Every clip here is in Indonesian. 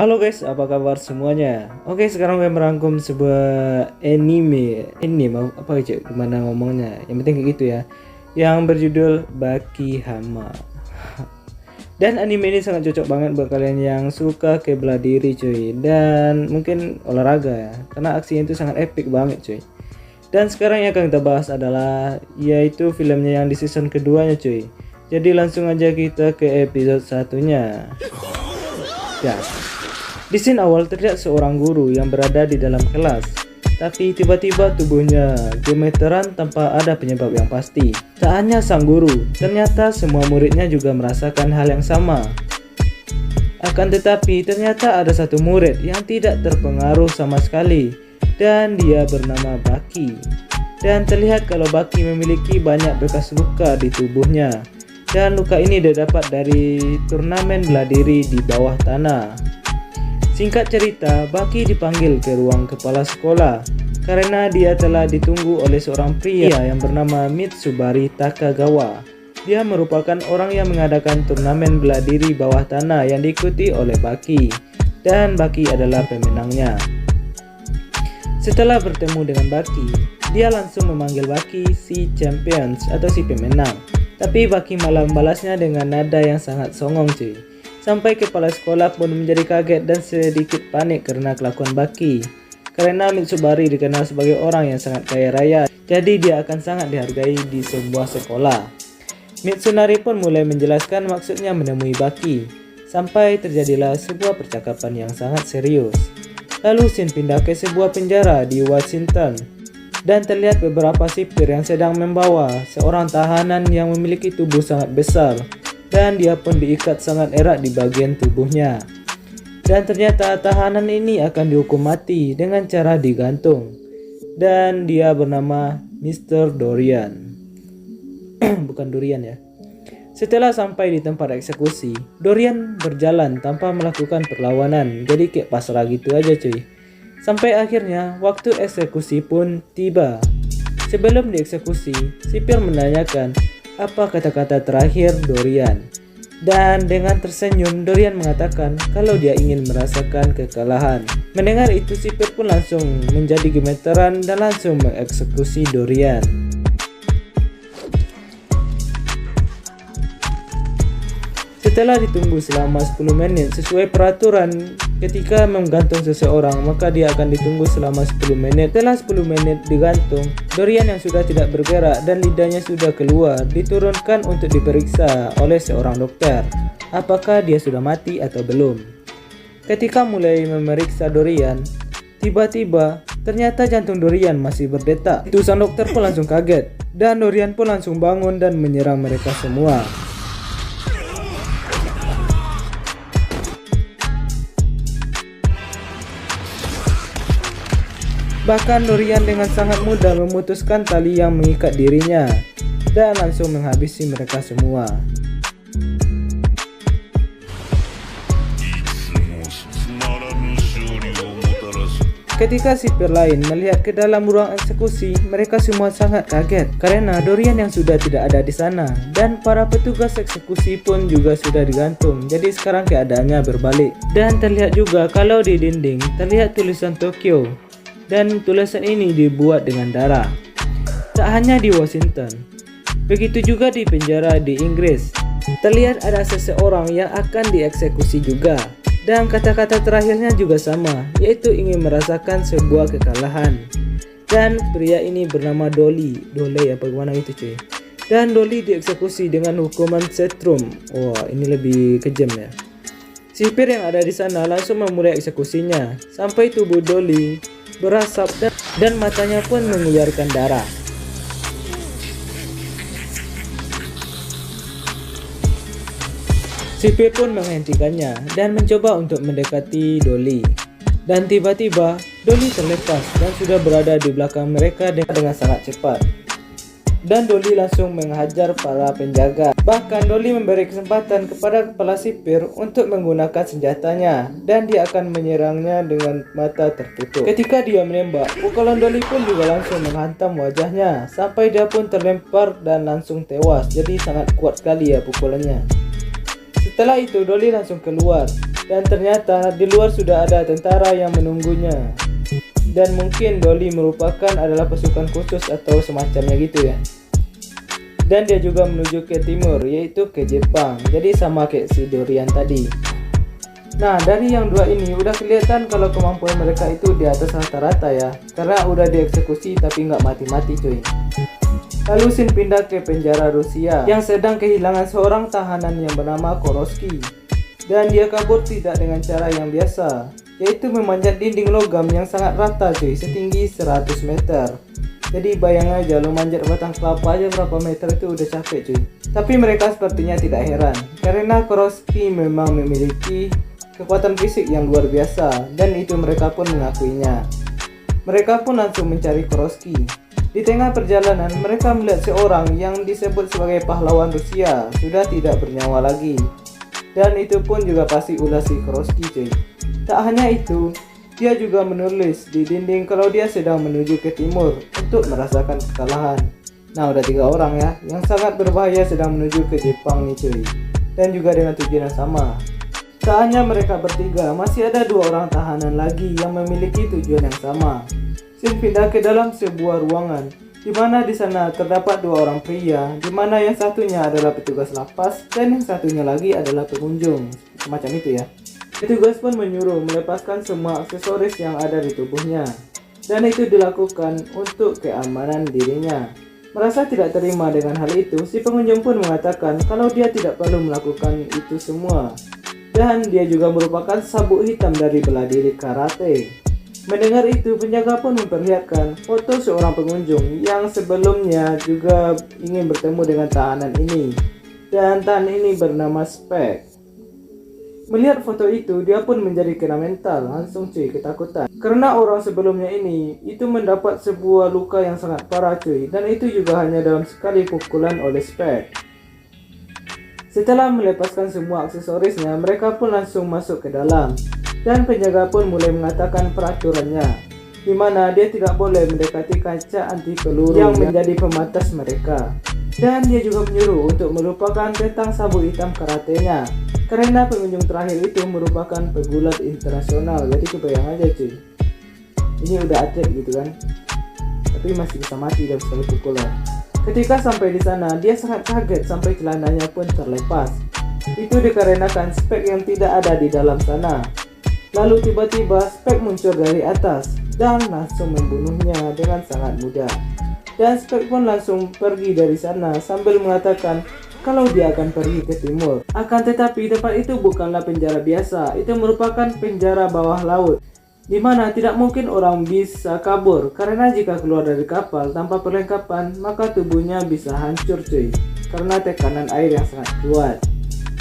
Halo guys, apa kabar semuanya? Oke, sekarang gue merangkum sebuah anime apa aja gimana ngomongnya. Yang penting kayak gitu ya. Yang berjudul Baki Hama. Dan anime ini sangat cocok banget buat kalian yang suka ke bela diri cuy, dan mungkin olahraga ya. Karena aksinya itu sangat epic banget cuy. Dan sekarang yang akan kita bahas adalah yaitu filmnya yang di season keduanya cuy. Jadi langsung aja kita ke episode satunya. Ya. Di scene awal terlihat seorang guru yang berada di dalam kelas, tapi tiba-tiba tubuhnya gemeteran tanpa ada penyebab yang pasti. Tak hanya sang guru, ternyata semua muridnya juga merasakan hal yang sama. Akan tetapi ternyata ada satu murid yang tidak terpengaruh sama sekali, dan dia bernama Baki. Dan terlihat kalau Baki memiliki banyak bekas luka di tubuhnya, dan luka ini didapat dari turnamen bela diri di bawah tanah. Singkat cerita, Baki dipanggil ke ruang kepala sekolah karena dia telah ditunggu oleh seorang pria yang bernama Mitsubari Takagawa. Dia merupakan orang yang mengadakan turnamen bela diri bawah tanah yang diikuti oleh Baki, dan Baki adalah pemenangnya. Setelah bertemu dengan Baki, dia langsung memanggil Baki si champions atau si pemenang. Tapi Baki malah membalasnya dengan nada yang sangat songong cuy. Sampai kepala sekolah pun menjadi kaget dan sedikit panik karena kelakuan Baki. Karena Mitsubari dikenal sebagai orang yang sangat kaya raya, jadi dia akan sangat dihargai di sebuah sekolah. Mitsunari pun mulai menjelaskan maksudnya menemui Baki, sampai terjadilah sebuah percakapan yang sangat serius. Lalu scene pindah ke sebuah penjara di Washington, dan terlihat beberapa sipir yang sedang membawa seorang tahanan yang memiliki tubuh sangat besar, dan dia pun diikat sangat erat di bagian tubuhnya. Dan ternyata tahanan ini akan dihukum mati dengan cara digantung, dan dia bernama Mr. Dorian. Bukan Durian ya. Setelah sampai di tempat eksekusi, Dorian berjalan tanpa melakukan perlawanan, jadi kayak pasrah gitu aja cuy. Sampai akhirnya waktu eksekusi pun tiba. Sebelum dieksekusi, sipir menanyakan apa kata-kata terakhir Dorian. Dan dengan tersenyum, Dorian mengatakan kalau dia ingin merasakan kekalahan. Mendengar itu, sipir pun langsung menjadi gemeteran dan langsung mengeksekusi Dorian. Setelah ditunggu selama 10 menit sesuai peraturan, ketika menggantung seseorang maka dia akan ditunggu selama 10 menit. Setelah 10 menit digantung, Dorian yang sudah tidak bergerak dan lidahnya sudah keluar diturunkan untuk diperiksa oleh seorang dokter apakah dia sudah mati atau belum. Ketika mulai memeriksa Dorian, tiba-tiba ternyata jantung Dorian masih berdetak. Itu sang dokter pun langsung kaget, dan Dorian pun langsung bangun dan menyerang mereka semua. Bahkan Dorian dengan sangat mudah memutuskan tali yang mengikat dirinya dan langsung menghabisi mereka semua. Ketika sipir lain melihat ke dalam ruang eksekusi, mereka semua sangat kaget karena Dorian yang sudah tidak ada di sana, dan para petugas eksekusi pun juga sudah digantung. Jadi sekarang keadaannya berbalik. Dan terlihat juga kalau di dinding terlihat tulisan Tokyo. Dan tulisan ini dibuat dengan darah. Tak hanya di Washington, begitu juga di penjara di Inggris. Terlihat ada seseorang yang akan dieksekusi juga. Dan kata-kata terakhirnya juga sama, yaitu ingin merasakan sebuah kekalahan. Dan pria ini bernama Dole apa gimana itu cuy. Dan Dole dieksekusi dengan hukuman setrum. Wah, ini lebih kejam ya. Sipir yang ada di sana langsung memulai eksekusinya, sampai tubuh Dole berasap dan matanya pun mengeluarkan darah. Sipir pun menghentikannya dan mencoba untuk mendekati Dole. Dan tiba-tiba Dole terlepas dan sudah berada di belakang mereka dengan sangat cepat. Dan Dole langsung menghajar para penjaga. Bahkan Dole memberi kesempatan kepada kepala sipir untuk menggunakan senjatanya, dan dia akan menyerangnya dengan mata tertutup. Ketika dia menembak, pukulan Dole pun juga langsung menghantam wajahnya sampai dia pun terlempar dan langsung tewas. Jadi sangat kuat sekali ya pukulannya. Setelah itu Dole langsung keluar Dan ternyata di luar sudah ada tentara yang menunggunya. Dan mungkin Dolly merupakan adalah pasukan khusus atau semacamnya gitu ya. Dan dia juga menuju ke timur, yaitu ke Jepang. Jadi sama kayak si Dorian tadi. Nah, dari yang dua ini udah kelihatan kalau kemampuan mereka itu di atas rata-rata ya. Karena udah dieksekusi tapi nggak mati-mati cuy. Lalu Shin pindah ke penjara Rusia yang sedang kehilangan seorang tahanan yang bernama Koroski. Dan dia kabur tidak dengan cara yang biasa, yaitu memanjat dinding logam yang sangat rata cuy, setinggi 100 meter. Jadi bayang aja lo manjat batang kelapa aja berapa meter itu udah capek cuy. Tapi mereka sepertinya tidak heran, karena Koroski memang memiliki kekuatan fisik yang luar biasa, dan itu mereka pun mengakuinya. Mereka pun langsung mencari Koroski. Di tengah perjalanan mereka melihat seorang yang disebut sebagai pahlawan Rusia sudah tidak bernyawa lagi. Dan itu pun juga pasti ulah si Koroski cuy. Tak hanya itu, dia juga menulis di dinding kalau dia sedang menuju ke timur untuk merasakan kekalahan. Nah udah 3 orang ya, yang sangat berbahaya sedang menuju ke Jepang nih cuy. Dan juga dengan tujuan yang sama. Tak hanya mereka bertiga, masih ada 2 orang tahanan lagi yang memiliki tujuan yang sama. Shin pindah ke dalam sebuah ruangan, di mana di sana terdapat 2 orang pria, di mana yang satunya adalah petugas lapas dan yang satunya lagi adalah pengunjung, semacam itu ya. Petugas pun menyuruh melepaskan semua aksesoris yang ada di tubuhnya, dan itu dilakukan untuk keamanan dirinya. Merasa tidak terima dengan hal itu, si pengunjung pun mengatakan kalau dia tidak perlu melakukan itu semua, dan dia juga merupakan sabuk hitam dari bela diri karate. Mendengar itu, penjaga pun memperlihatkan foto seorang pengunjung yang sebelumnya juga ingin bertemu dengan tahanan ini. Dan tahanan ini bernama Spek. Melihat foto itu, dia pun menjadi kena mental, langsung cuy ketakutan. Karena orang sebelumnya ini, itu mendapat sebuah luka yang sangat parah cuy. Dan itu juga hanya dalam sekali pukulan oleh Spek. Setelah melepaskan semua aksesorisnya, mereka pun langsung masuk ke dalam. Dan penjaga pun mulai mengatakan peraturannya, di mana dia tidak boleh mendekati kaca anti peluru yang menjadi pembatas mereka. Dan dia juga menyuruh untuk melupakan tentang sabuk hitam karatenya, karena pengunjung terakhir itu merupakan pegulat internasional. Jadi kebayang aja cuy, ini udah atlet gitu kan, tapi masih bisa mati dalam sekali pukulan. Ketika sampai di sana, dia sangat kaget sampai celananya pun terlepas. Itu dikarenakan Spek yang tidak ada di dalam sana. Lalu tiba-tiba Spek muncul dari atas dan langsung membunuhnya dengan sangat mudah. Dan Spek pun langsung pergi dari sana sambil mengatakan kalau dia akan pergi ke timur. Akan tetapi tempat itu bukanlah penjara biasa, itu merupakan penjara bawah laut, di mana tidak mungkin orang bisa kabur, karena jika keluar dari kapal tanpa perlengkapan maka tubuhnya bisa hancur cuy, karena tekanan air yang sangat kuat.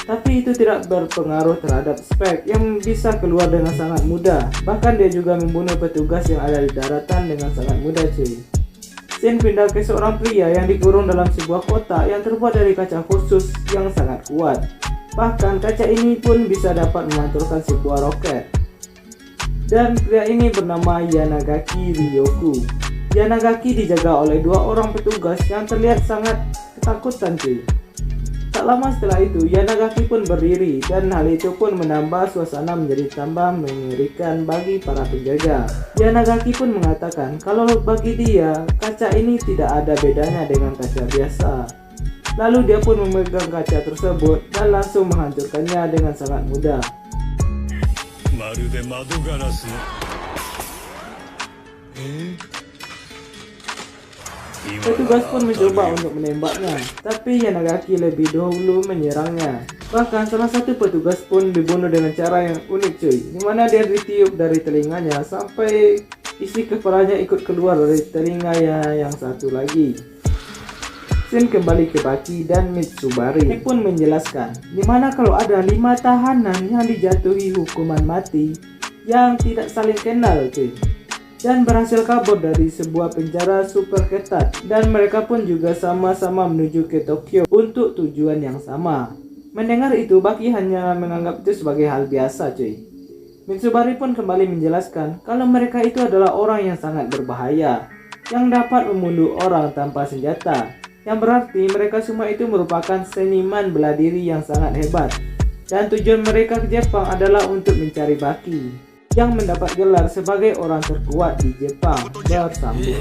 Tapi itu tidak berpengaruh terhadap Spek yang bisa keluar dengan sangat mudah. Bahkan dia juga membunuh petugas yang ada di daratan dengan sangat mudah cuy. Shin pindah ke seorang pria yang dikurung dalam sebuah kotak yang terbuat dari kaca khusus yang sangat kuat. Bahkan kaca ini pun bisa dapat memantulkan sebuah roket. Dan pria ini bernama Yanagaki Ryoku. Yanagaki dijaga oleh 2 orang petugas yang terlihat sangat ketakutan cuy. Tak lama setelah itu, Yanagaki pun berdiri dan hal itu pun menambah suasana menjadi tambah mengerikan bagi para penjaga. Yanagaki pun mengatakan kalau bagi dia, kaca ini tidak ada bedanya dengan kaca biasa. Lalu dia pun memegang kaca tersebut dan langsung menghancurkannya dengan sangat mudah. Petugas pun mencoba untuk menembaknya, tapi Yanagaki lebih dahulu menyerangnya. Bahkan salah satu petugas pun dibunuh dengan cara yang unik cuy, dimana dia ditiup dari telinganya sampai isi kepalanya ikut keluar dari telinganya yang satu lagi. Shin kembali ke Baki dan Mitsubari. Ini pun menjelaskan, dimana kalau ada 5 tahanan yang dijatuhi hukuman mati yang tidak saling kenal cuy, dan berhasil kabur dari sebuah penjara super ketat, dan mereka pun juga sama-sama menuju ke Tokyo untuk tujuan yang sama. Mendengar itu, Baki hanya menganggap itu sebagai hal biasa cuy. Mitsubari pun kembali menjelaskan kalau mereka itu adalah orang yang sangat berbahaya, yang dapat membunuh orang tanpa senjata, yang berarti mereka semua itu merupakan seniman bela diri yang sangat hebat. dan tujuan mereka ke Jepang adalah untuk mencari Baki yang mendapat gelar sebagai orang terkuat di Jepang bersambut.